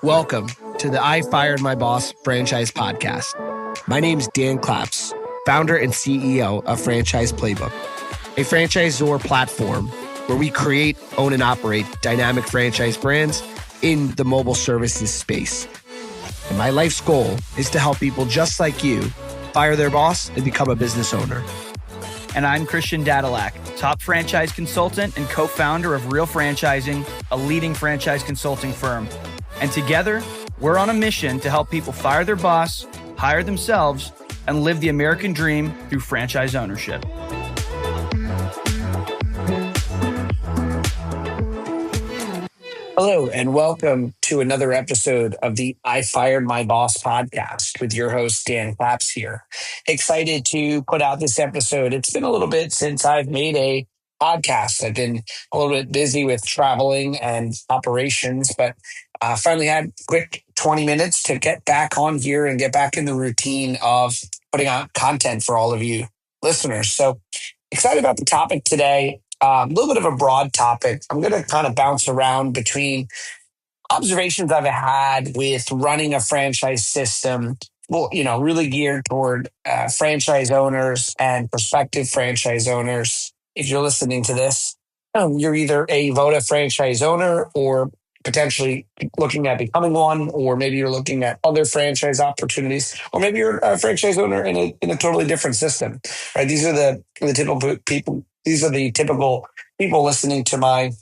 Welcome to the I Fired My Boss franchise podcast. My name's Dan Claps, founder and CEO of Franchise Playbook, a franchisor platform where we create, own, and operate dynamic franchise brands in the mobile services space. And my life's goal is to help people just like you fire their boss and become a business owner. And I'm Christian Dadalak, top franchise consultant and co-founder of Real Franchising, a leading franchise consulting firm. And together, we're on a mission to help people fire their boss, hire themselves, and live the American dream through franchise ownership. Hello, and welcome to another episode of the I Fired My Boss podcast with your host, Dan Claps here. Excited to put out this episode. It's been a little bit since I've made a podcast. I've been a little bit busy with traveling and operations, but finally had a quick 20 minutes to get back on here and get back in the routine of putting out content for all of you listeners. So excited about the topic today. A little bit of a broad topic. I'm going to kind of bounce around between observations I've had with running a franchise system, really geared toward franchise owners and prospective franchise owners. If you're listening to this, you're either a Voda franchise owner or potentially looking at becoming one, or maybe you're looking at other franchise opportunities, or maybe you're a franchise owner in a totally different system, right? These are the typical people. These are the typical people listening to my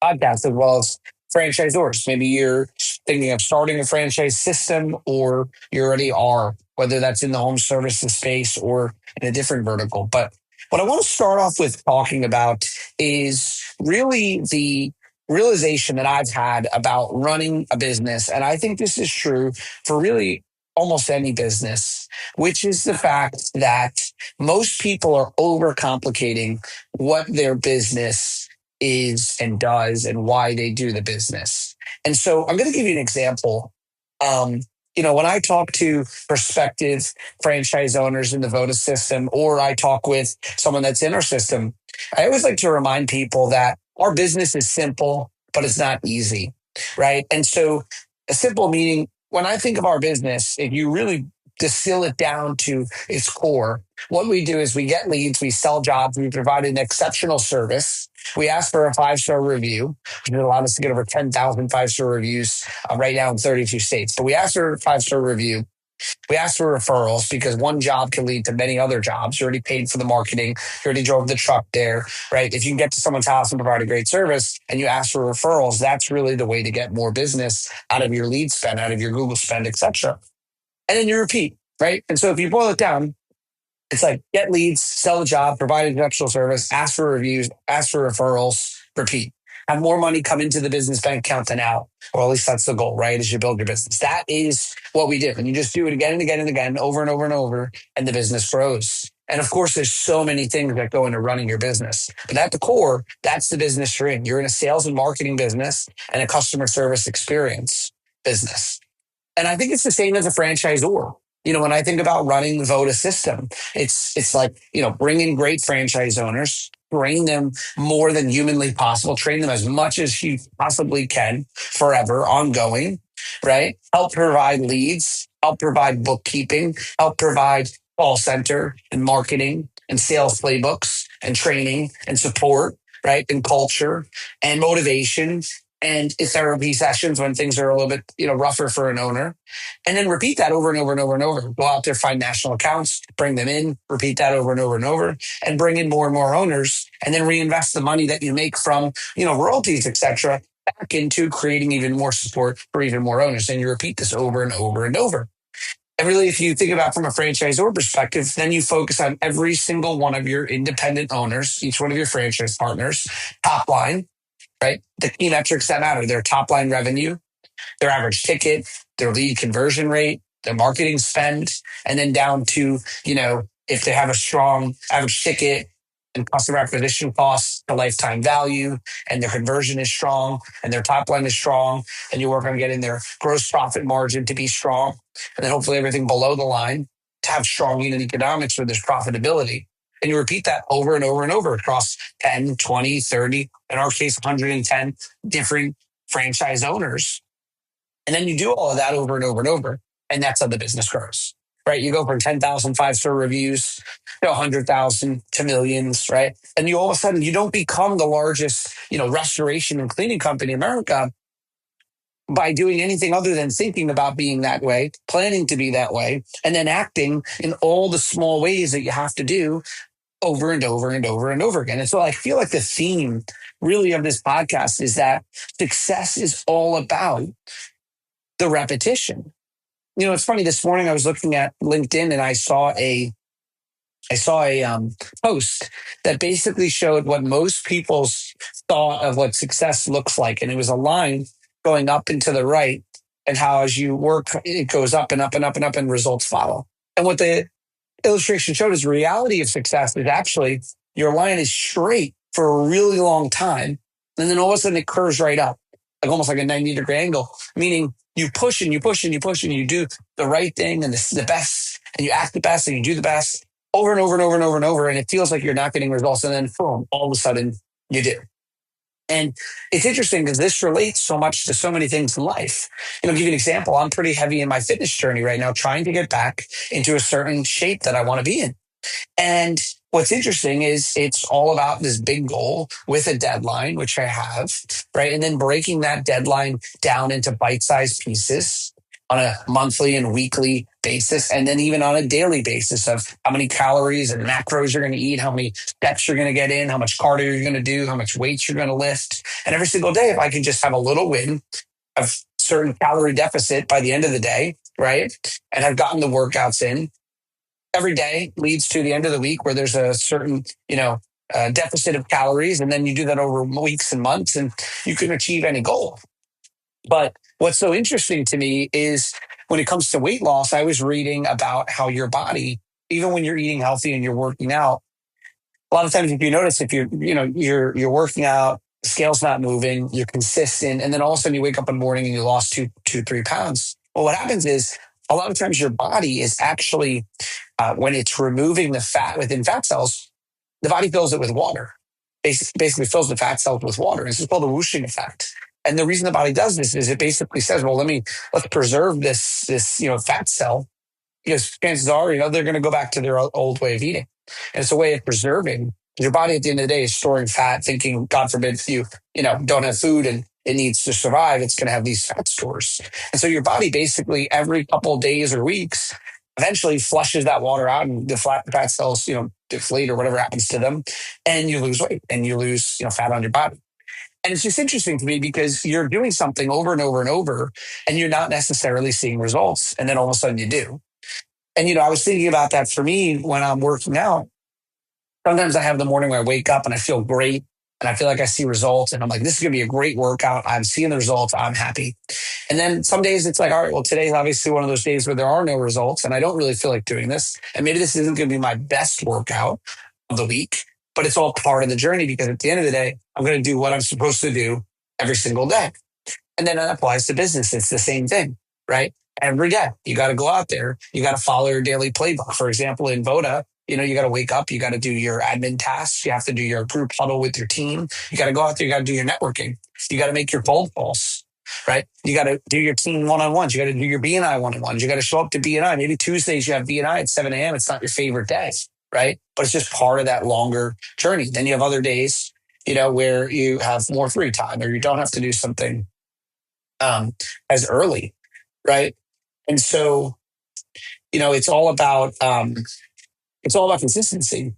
podcast, as well as franchisors. Maybe you're thinking of starting a franchise system, or you already are, whether that's in the home services space or in a different vertical. But what I want to start off with talking about is really the realization that I've had about running a business. And I think this is true for really almost any business, which is the fact that most people are overcomplicating what their business is and does and why they do the business. And so I'm going to give you an example. When I talk to prospective franchise owners in the Voda system, or I talk with someone that's in our system, I always like to remind people that our business is simple, but it's not easy, right? And so a simple meaning, when I think of our business, if you really distill it down to its core, what we do is we get leads, we sell jobs, we provide an exceptional service. We ask for a 5-star review, which has allowed us to get over 10,000 5-star reviews right now in 32 states. But we ask for a 5-star review. We ask for referrals because one job can lead to many other jobs. You already paid for the marketing. You already drove the truck there, right? If you can get to someone's house and provide a great service and you ask for referrals, that's really the way to get more business out of your lead spend, out of your Google spend, etc. And then you repeat, right? And so if you boil it down, it's like get leads, sell the job, provide an exceptional service, ask for reviews, ask for referrals, repeat. Have more money come into the business bank account than out. Or at least that's the goal, right? As you build your business. That is what we do. And you just do it again and again and again, over and over and over, and the business grows. And of course, there's so many things that go into running your business. But at the core, that's the business you're in. You're in a sales and marketing business and a customer service experience business. And I think it's the same as a franchisor. When I think about running the Voda system, it's like, bring in great franchise owners, train them more than humanly possible, train them as much as you possibly can, forever, ongoing, right? Help provide leads, help provide bookkeeping, help provide call center and marketing and sales playbooks and training and support, right? And culture and motivation and therapy sessions when things are a little bit, rougher for an owner. And then repeat that over and over and over and over. Go out there, find national accounts, bring them in, repeat that over and over and over, and bring in more and more owners, and then reinvest the money that you make from, royalties, etc., back into creating even more support for even more owners. And you repeat this over and over and over. And really, if you think about from a franchisor perspective, then you focus on every single one of your independent owners, each one of your franchise partners, top line, right? The key metrics that matter, their top line revenue, their average ticket, their lead conversion rate, their marketing spend, and then down to, if they have a strong average ticket and customer acquisition costs to lifetime value, and their conversion is strong and their top line is strong, and you work on getting their gross profit margin to be strong, and then hopefully everything below the line to have strong unit economics where there's profitability. And you repeat that over and over and over across 10, 20, 30, in our case, 110 different franchise owners. And then you do all of that over and over and over. And that's how the business grows, right? You go from 10,000 5-star reviews to 100,000 to millions, right? And you all of a sudden, you don't become the largest, restoration and cleaning company in America by doing anything other than thinking about being that way, planning to be that way, and then acting in all the small ways that you have to do over and over and over and over again. And so I feel like the theme really of this podcast is that success is all about the repetition. It's funny. This morning I was looking at LinkedIn and I saw a post that basically showed what most people's thought of what success looks like, and it was a line going up and to the right, and how as you work, it goes up and up and up and up, and results follow. And what the illustration showed is reality of success is actually your line is straight for a really long time, and then all of a sudden it curves right up, like almost like a 90-degree angle, meaning you push and you push and you push and you do the right thing and the best, and you act the best and you do the best over and over and over and over and over. And it feels like you're not getting results. And then boom, all of a sudden you do. And it's interesting because this relates so much to so many things in life. Give you an example. I'm pretty heavy in my fitness journey right now, trying to get back into a certain shape that I want to be in. And what's interesting is it's all about this big goal with a deadline, which I have, right? And then breaking that deadline down into bite-sized pieces on a monthly and weekly basis, and then even on a daily basis of how many calories and macros you're going to eat, how many steps you're going to get in, how much cardio you're going to do, how much weights you're going to lift. And every single day, if I can just have a little win of certain calorie deficit by the end of the day, right? And I've gotten the workouts in, every day leads to the end of the week where there's a certain, deficit of calories. And then you do that over weeks and months and you can achieve any goal. But what's so interesting to me is when it comes to weight loss, I was reading about how your body, even when you're eating healthy and you're working out, a lot of times if you notice, if you're working out, the scale's not moving, you're consistent, and then all of a sudden you wake up in the morning and you lost 3 pounds. Well, what happens is a lot of times your body is actually, when it's removing the fat within fat cells, the body fills it with water. Basically fills the fat cells with water. This is called the whooshing effect. And the reason the body does this is it basically says, well, let's preserve this fat cell, because chances are, they're going to go back to their old way of eating. And it's a way of preserving. Your body at the end of the day is storing fat, thinking, God forbid, if you don't have food and it needs to survive, it's going to have these fat stores. And so your body basically every couple of days or weeks eventually flushes that water out, and the fat cells, deflate or whatever happens to them, and you lose weight and you lose, fat on your body. And it's just interesting to me because you're doing something over and over and over, and you're not necessarily seeing results. And then all of a sudden you do. And, I was thinking about that for me when I'm working out. Sometimes I have the morning where I wake up and I feel great and I feel like I see results, and I'm like, this is going to be a great workout. I'm seeing the results. I'm happy. And then some days it's like, all right, well, today's obviously one of those days where there are no results and I don't really feel like doing this. And maybe this isn't going to be my best workout of the week, but it's all part of the journey, because at the end of the day, I'm going to do what I'm supposed to do every single day. And then that applies to business. It's the same thing, right? Every day, you got to go out there. You got to follow your daily playbook. For example, in Voda, you got to wake up. You got to do your admin tasks. You have to do your group huddle with your team. You got to go out there. You got to do your networking. You got to make your cold calls, right? You got to do your team one-on-ones. You got to do your B&I one-on-ones. You got to show up to B&I. Maybe Tuesdays you have B&I at 7 a.m. It's not your favorite day, right? But it's just part of that longer journey. Then you have other days, where you have more free time, or you don't have to do something as early, right? And so, it's all about consistency.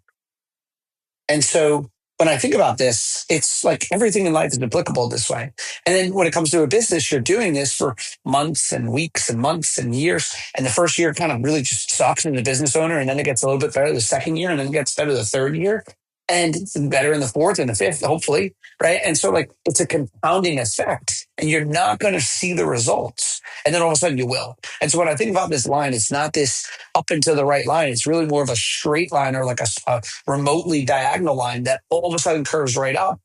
And so when I think about this, it's like everything in life is applicable this way. And then when it comes to a business, you're doing this for months and weeks and months and years. And the first year kind of really just sucks in the business owner. And then it gets a little bit better the second year, and then it gets better the third year, and it's better in the fourth and the fifth, hopefully. Right. And so it's a compounding effect, and you're not going to see the results. And then all of a sudden you will. And so when I think about this line, it's not this up and to the right line. It's really more of a straight line, or like a remotely diagonal line that all of a sudden curves right up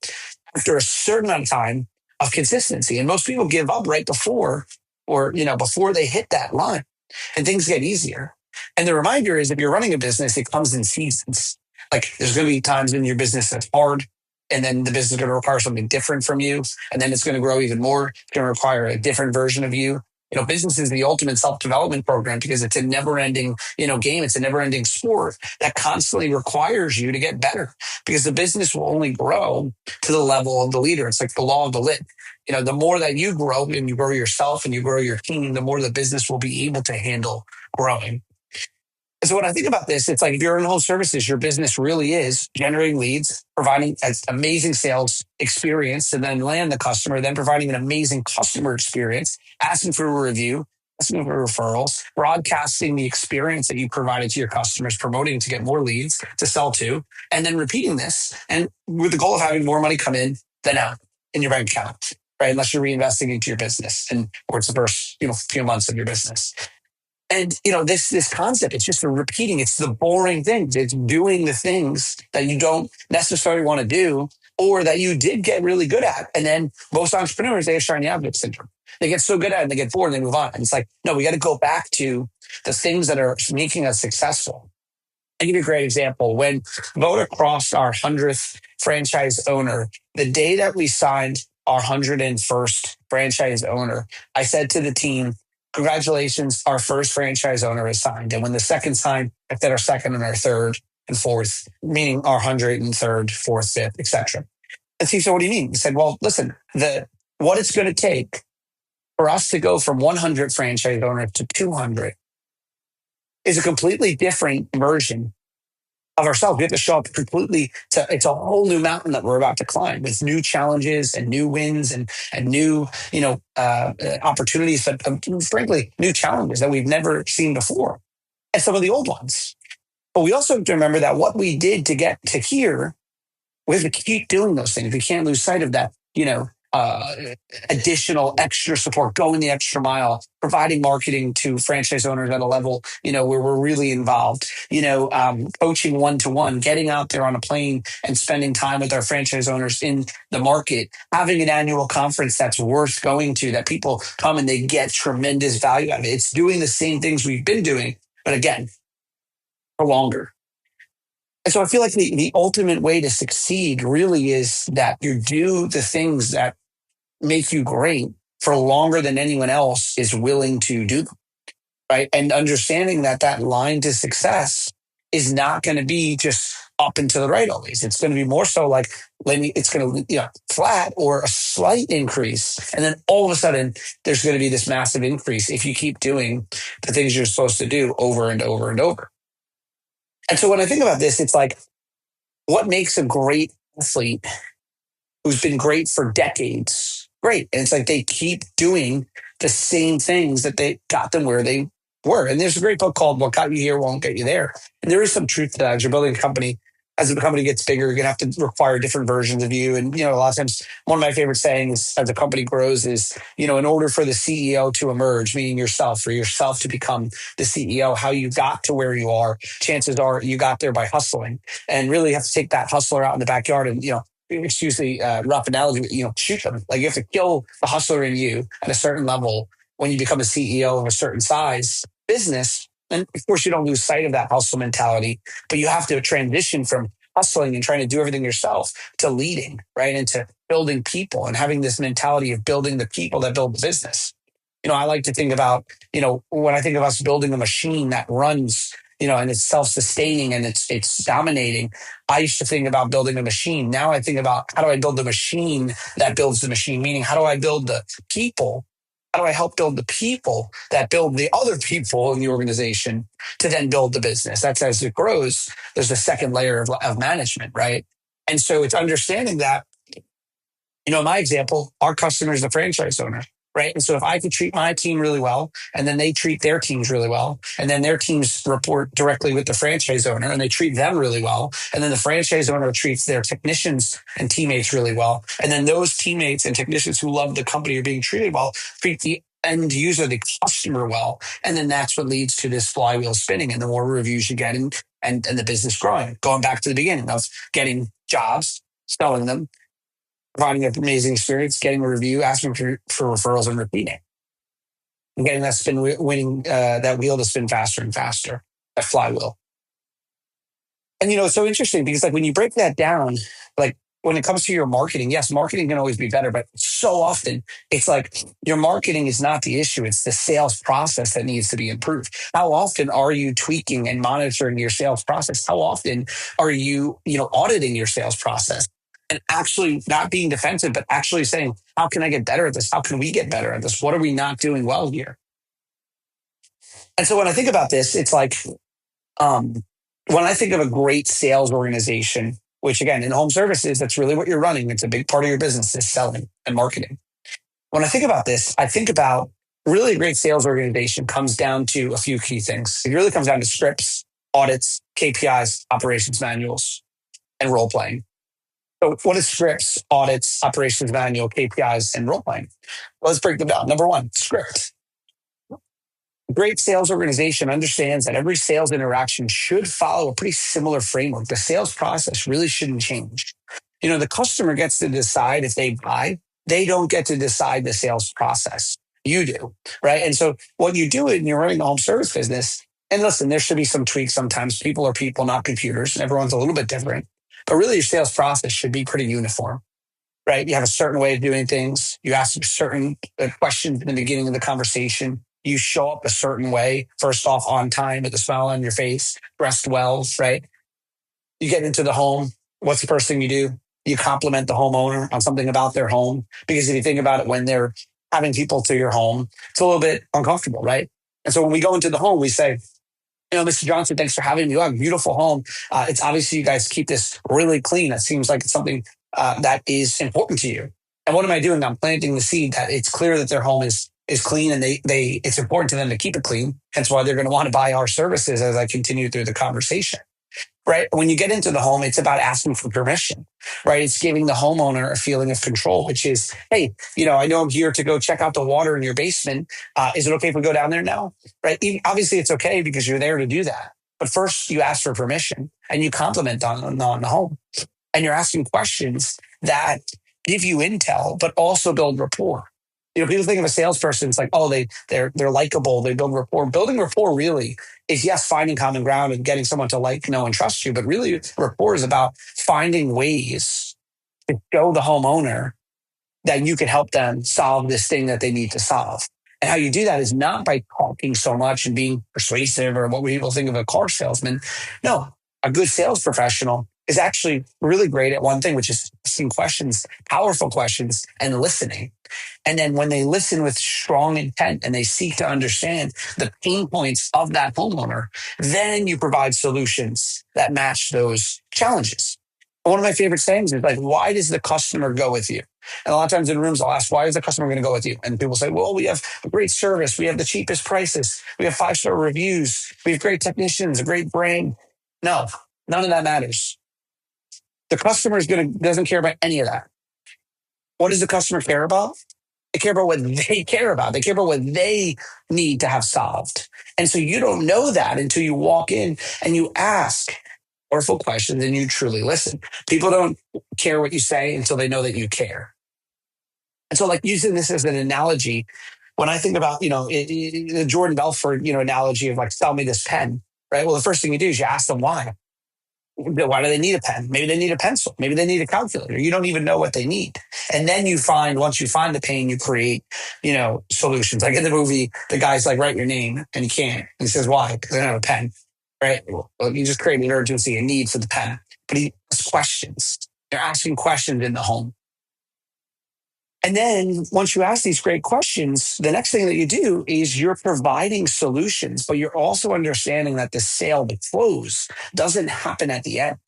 after a certain amount of time of consistency. And most people give up right before, or, before they hit that line, and things get easier. And the reminder is, if you're running a business, it comes in seasons. Like there's going to be times in your business that's hard, and then the business is going to require something different from you. And then it's going to grow even more. It's going to require a different version of you. Business is the ultimate self-development program because it's a never-ending, game. It's a never-ending sport that constantly requires you to get better because the business will only grow to the level of the leader. It's like the law of the lid. The more that you grow and you grow yourself and you grow your team, the more the business will be able to handle growing. So when I think about this, it's like if you're in home services, your business really is generating leads, providing an amazing sales experience to then land the customer, then providing an amazing customer experience, asking for a review, asking for referrals, broadcasting the experience that you provided to your customers, promoting to get more leads to sell to, and then repeating this and with the goal of having more money come in than out in your bank account, right? Unless you're reinvesting into your business and or it's the first, few months of your business. And this concept, it's just repeating. It's the boring things. It's doing the things that you don't necessarily want to do, or that you did get really good at. And then most entrepreneurs, they have shiny object syndrome. They get so good at it, and they get bored, and they move on. And it's like, no, we got to go back to the things that are making us successful. I'll give you a great example. When Voda crossed our 100th franchise owner, the day that we signed our 101st franchise owner, I said to the team, congratulations, our first franchise owner is signed. And when the second signed, I said our second and our third and fourth, meaning our 103rd, fourth, fifth, etc. And he said, what do you mean? He said, well, listen, what it's going to take for us to go from 100 franchise owners to 200 is a completely different version of ourselves. We have to show up completely it's a whole new mountain that we're about to climb with new challenges and new wins and new, opportunities, but frankly, new challenges that we've never seen before and some of the old ones. But we also have to remember that what we did to get to here, we have to keep doing those things. We can't lose sight of that, additional extra support, going the extra mile, providing marketing to franchise owners at a level, where we're really involved, coaching one-to-one, getting out there on a plane and spending time with our franchise owners in the market, having an annual conference that's worth going to, that people come and they get tremendous value out of it. It's doing the same things we've been doing, but again, for longer. And so I feel like the ultimate way to succeed really is that you do the things that make you great for longer than anyone else is willing to do them, right? And understanding that line to success is not going to be just up and to the right always. It's going to be more so like it's going to flat or a slight increase, and then all of a sudden there's going to be this massive increase if you keep doing the things you're supposed to do over and over and over. And so when I think about this, it's like, what makes a great athlete who's been great for decades great? And it's like they keep doing the same things that they got them where they were. And there's a great book called What Got You Here Won't Get You There. And there is some truth to that. As you're building a company, as the company gets bigger, you're going to have to require different versions of you. And, a lot of times, one of my favorite sayings as the company grows is, in order for the CEO to emerge, meaning yourself, or yourself to become the CEO, how you got to where you are, chances are you got there by hustling. And really have to take that hustler out in the backyard and, excuse the rough analogy, shoot them. Like you have to kill the hustler in you at a certain level when you become a CEO of a certain size business. And of course, you don't lose sight of that hustle mentality, but you have to transition from hustling and trying to do everything yourself to leading, right? And to building people and having this mentality of building the people that build the business. I like to think about, when I think of us building a machine that runs, and it's self-sustaining and it's dominating. I used to think about building a machine. Now I think about, how do I build the machine that builds the machine? Meaning, how do I build the people? How do I help build the people that build the other people in the organization to then build the business? That's, as it grows, there's a second layer of management, right? And so it's understanding that, in my example, our customer is the franchise owner, right? And so if I could treat my team really well, and then they treat their teams really well, and then their teams report directly with the franchise owner and they treat them really well, and then the franchise owner treats their technicians and teammates really well, and then those teammates and technicians who love the company are being treated well, treat the end user, the customer well, and then that's what leads to this flywheel spinning, and the more reviews you get and the business growing. Going back to the beginning of getting jobs, selling them, providing an amazing experience, getting a review, asking for referrals, and repeating. And getting that spin, winning that wheel to spin faster and faster, that flywheel. And, it's so interesting because, like, when you break that down, like, when it comes to your marketing, yes, marketing can always be better, but so often it's like your marketing is not the issue. It's the sales process that needs to be improved. How often are you tweaking and monitoring your sales process? How often are you, auditing your sales process and actually not being defensive, but actually saying, how can I get better at this? How can we get better at this? What are we not doing well here? And so when I think about this, it's like, um, when I think of a great sales organization, which again, in home services, that's really what you're running. It's a big part of your business is selling and marketing. When I think about this, I think about really a great sales organization comes down to a few key things. It really comes down to scripts, audits, KPIs, operations manuals, and role playing. So what is scripts, audits, operations manual, KPIs, and role playing? Well, let's break them down. Number one, script. A great sales organization understands that every sales interaction should follow a pretty similar framework. The sales process really shouldn't change. The customer gets to decide if they buy. They don't get to decide the sales process. You do, right? And so what you do when you're running a home service business, and listen, there should be some tweaks sometimes. People are people, not computers, and everyone's a little bit different. But really, your sales process should be pretty uniform, right? You have a certain way of doing things. You ask certain questions in the beginning of the conversation. You show up a certain way, first off, on time with a smile on your face, dressed well, right? You get into the home. What's the first thing you do? You compliment the homeowner on something about their home. Because if you think about it, when they're having people to your home, it's a little bit uncomfortable, right? And so when we go into the home, we say, Mr. Johnson, thanks for having me. You have a beautiful home. It's obviously you guys keep this really clean. That seems like it's something that is important to you. And what am I doing? I'm planting the seed that it's clear that their home is clean and it's important to them to keep it clean. Hence why they're going to want to buy our services as I continue through the conversation. Right? When you get into the home, it's about asking for permission, right? It's giving the homeowner a feeling of control, which is, hey, I know I'm here to go check out the water in your basement. Is it okay if we go down there now? Right? Obviously, it's okay because you're there to do that. But first, you ask for permission and you compliment on the home. And you're asking questions that give you intel, but also build rapport. People think of a salesperson, it's like, oh, they're likable, they build rapport. Building rapport really is, yes, finding common ground and getting someone to like, know, and trust you. But really, rapport is about finding ways to show the homeowner that you can help them solve this thing that they need to solve. And how you do that is not by talking so much and being persuasive or what people think of a car salesman. No, a good sales professional is actually really great at one thing, which is asking questions, powerful questions, and listening. And then when they listen with strong intent and they seek to understand the pain points of that homeowner, then you provide solutions that match those challenges. One of my favorite sayings is like, why does the customer go with you? And a lot of times in rooms, I'll ask, why is the customer going to go with you? And people say, well, we have a great service. We have the cheapest prices. We have 5-star reviews. We have great technicians, a great brand. No, none of that matters. The customer doesn't care about any of that. What does the customer care about? They care about what they care about. They care about what they need to have solved. And so you don't know that until you walk in and you ask powerful questions and you truly listen. People don't care what you say until they know that you care. And so, like, using this as an analogy, when I think about, the Jordan Belfort, analogy of like, sell me this pen, right? Well, the first thing you do is you ask them why. Why do they need a pen? Maybe they need a pencil. Maybe they need a calculator. You don't even know what they need. And then once you find the pain, you create, solutions. Like in the movie, the guy's like, write your name, and he can't. And he says, why? Because I don't have a pen, right? Well, you just create an urgency, a need for the pen. But he asks questions. They're asking questions in the home. And then once you ask these great questions, the next thing that you do is you're providing solutions, but you're also understanding that the sale, the close, doesn't happen at the end.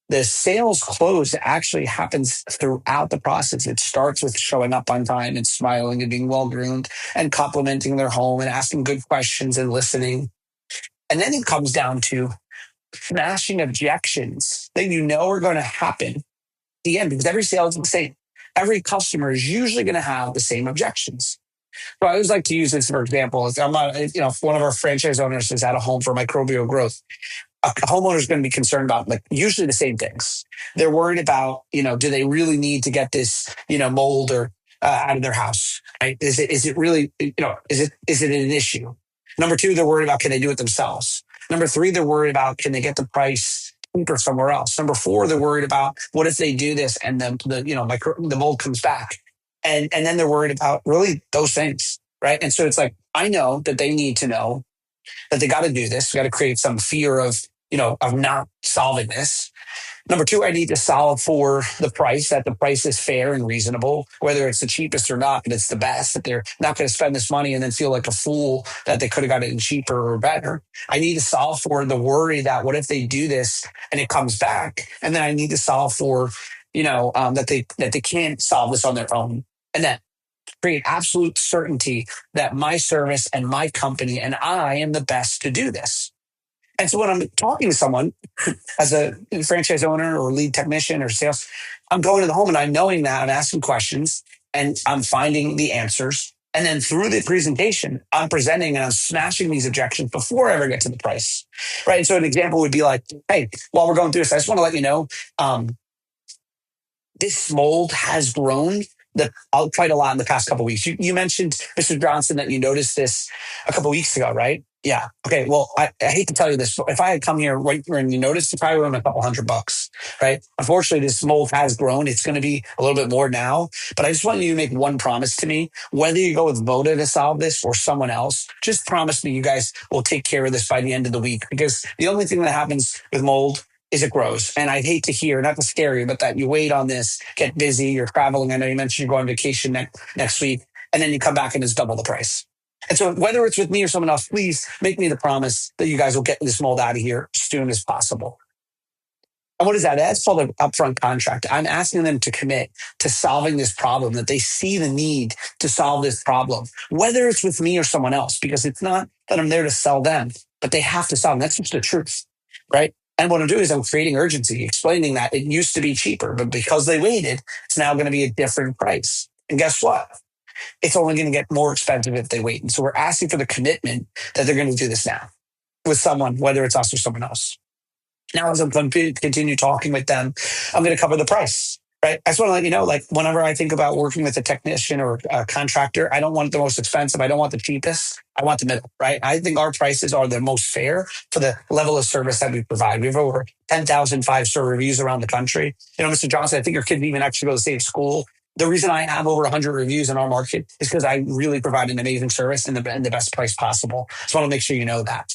The sales close actually happens throughout the process. It starts with showing up on time and smiling and being well-groomed and complimenting their home and asking good questions and listening. And then it comes down to smashing objections that are going to happen at the end, because every sale is the same. Every customer is usually going to have the same objections. So I always like to use this for example. I'm not, one of our franchise owners has had a home for microbial growth. A homeowner is going to be concerned about usually the same things. They're worried about, do they really need to get this, mold or out of their house? Right? Is it really, is it an issue? Number two, they're worried about, can they do it themselves? Number three, they're worried about, can they get the price cheaper somewhere else. Number four, they're worried about what if they do this and then the mold comes back, and then they're worried about really those things, right? And so it's like I know that they need to know that they got to do this. We got to create some fear of of not solving this. Number two, I need to solve for the price, that the price is fair and reasonable, whether it's the cheapest or not, but it's the best, that they're not going to spend this money and then feel like a fool that they could have got it cheaper or better. I need to solve for the worry that what if they do this and it comes back? And then I need to solve for, that they can't solve this on their own. And that create absolute certainty that my service and my company and I am the best to do this. And so when I'm talking to someone as a franchise owner or lead technician or sales, I'm going to the home and I'm knowing that I'm asking questions and I'm finding the answers. And then through the presentation, I'm presenting and I'm smashing these objections before I ever get to the price. Right. And so an example would be like, hey, while we're going through this, I just want to let you know, this mold has grown quite a lot in the past couple of weeks. You mentioned, Mr. Johnson, that you noticed this a couple of weeks ago, right? Yeah. Okay. Well, I hate to tell you this, but if I had come here right when you noticed, it probably would have been a couple $100, right? Unfortunately, this mold has grown. It's going to be a little bit more now, but I just want you to make one promise to me. Whether you go with Voda to solve this or someone else, just promise me you guys will take care of this by the end of the week, because the only thing that happens with mold is it grows. And I'd hate to hear, not to scare you, but that you wait on this, get busy, you're traveling. I know you mentioned you're going on vacation next week, and then you come back and it's double the price. And so whether it's with me or someone else, please make me the promise that you guys will get this mold out of here as soon as possible. And what is that? That's called an upfront contract. I'm asking them to commit to solving this problem, that they see the need to solve this problem, whether it's with me or someone else, because it's not that I'm there to sell them, but they have to solve them. That's just the truth, right? And what I'm doing is I'm creating urgency, explaining that it used to be cheaper, but because they waited, it's now going to be a different price. And guess what? It's only going to get more expensive if they wait. And so we're asking for the commitment that they're going to do this now with someone, whether it's us or someone else. Now, as I'm going to continue talking with them, I'm going to cover the price, right? I just want to let you know, like, whenever I think about working with a technician or a contractor, I don't want the most expensive. I don't want the cheapest. I want the middle, right? I think our prices are the most fair for the level of service that we provide. We have over 10,000 five-star reviews around the country. Mr. Johnson, I think your kid even actually go to the same school. The reason I have over 100 reviews in our market is because I really provide an amazing service and the best price possible. So I want to make sure you know that.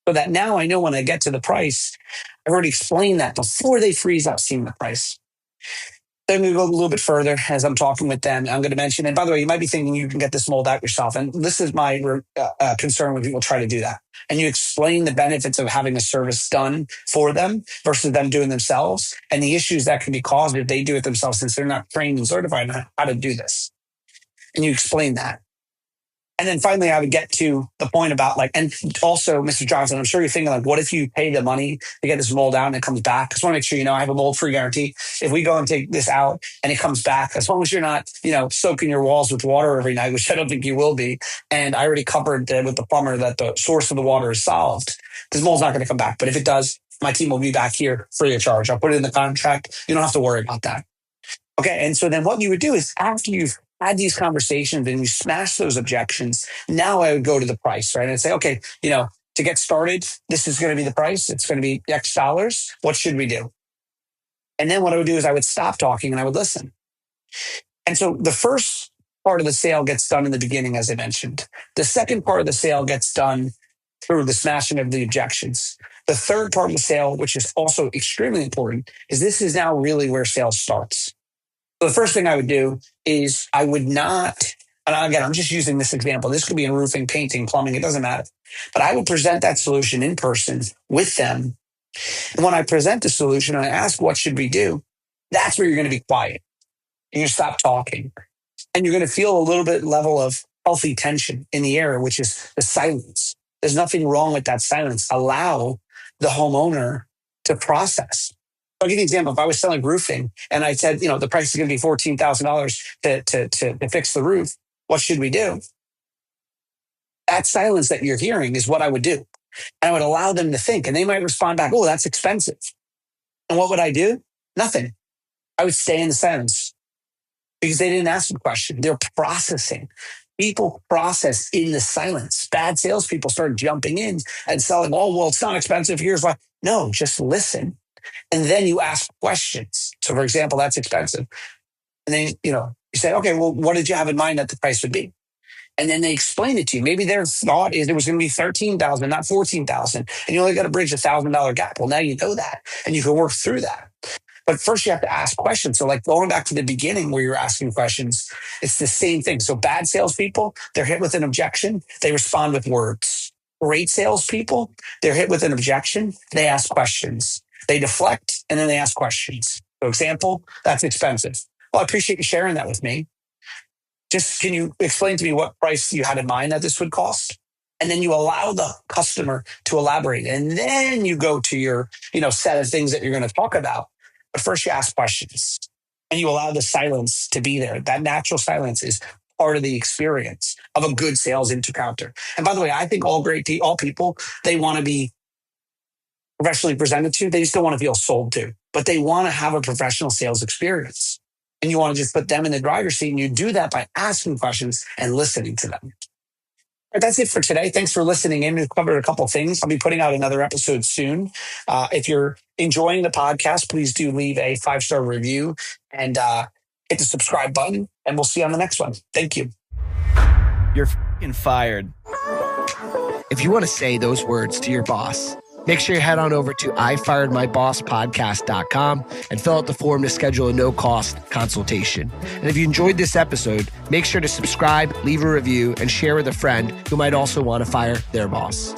So that now I know when I get to the price, I've already explained that before they freeze up seeing the price. Then we go a little bit further as I'm talking with them. I'm going to mention, and by the way, you might be thinking you can get this mold out yourself. And this is my concern when people try to do that. And you explain the benefits of having a service done for them versus them doing themselves, and the issues that can be caused if they do it themselves, since they're not trained and certified on how to do this. And you explain that. And then finally, I would get to the point about and also, Mr. Johnson, I'm sure you're thinking what if you pay the money to get this mold out and it comes back? I just want to make sure I have a mold-free guarantee. If we go and take this out and it comes back, as long as you're not, soaking your walls with water every night, which I don't think you will be. And I already covered with the plumber that the source of the water is solved. This mold's not going to come back. But if it does, my team will be back here free of charge. I'll put it in the contract. You don't have to worry about that. Okay. And so then what you would do is after you've had these conversations and you smash those objections, now I would go to the price, right? And I'd say, okay, to get started, this is going to be the price. It's going to be X dollars. What should we do? And then what I would do is I would stop talking and I would listen. And so the first part of the sale gets done in the beginning, as I mentioned. The second part of the sale gets done through the smashing of the objections. The third part of the sale, which is also extremely important, is this is now really where sales starts. So the first thing I would do is I would not, and again, I'm just using this example. This could be in roofing, painting, plumbing. It doesn't matter. But I would present that solution in person with them. And when I present the solution and I ask, what should we do? That's where you're going to be quiet. And you stop talking. And you're going to feel a little bit level of healthy tension in the air, which is the silence. There's nothing wrong with that silence. Allow the homeowner to process. I'll give you an example. If I was selling roofing and I said, the price is going to be $14,000 to fix the roof, what should we do? That silence that you're hearing is what I would do. And I would allow them to think, and they might respond back, oh, that's expensive. And what would I do? Nothing. I would stay in the silence because they didn't ask the question. They're processing. People process in the silence. Bad salespeople start jumping in and selling, oh, well, it's not expensive. Here's why. No, just listen. And then you ask questions. So for example, that's expensive. And then, you say, okay, well, what did you have in mind that the price would be? And then they explain it to you. Maybe their thought is it was going to be 13,000, not 14,000. And you only got to bridge $1,000 gap. Well, now you know that and you can work through that. But first you have to ask questions. So like going back to the beginning where you're asking questions, it's the same thing. So bad salespeople, they're hit with an objection. They respond with words. Great salespeople, they're hit with an objection. They ask questions. They deflect and then they ask questions. So example, that's expensive. Well, I appreciate you sharing that with me. Just can you explain to me what price you had in mind that this would cost? And then you allow the customer to elaborate. And then you go to your, set of things that you're going to talk about. But first you ask questions and you allow the silence to be there. That natural silence is part of the experience of a good sales encounter. And by the way, I think all people, they want to be professionally presented to. They just don't want to feel sold to, but they want to have a professional sales experience. And you want to just put them in the driver's seat. And you do that by asking questions and listening to them. Right, that's it for today. Thanks for listening in. We've covered a couple of things. I'll be putting out another episode soon. If you're enjoying the podcast, please do leave a 5-star review and hit the subscribe button. And we'll see you on the next one. Thank you. You're f***ing fired. If you want to say those words to your boss, make sure you head on over to ifiredmybosspodcast.com and fill out the form to schedule a no-cost consultation. And if you enjoyed this episode, make sure to subscribe, leave a review, and share with a friend who might also want to fire their boss.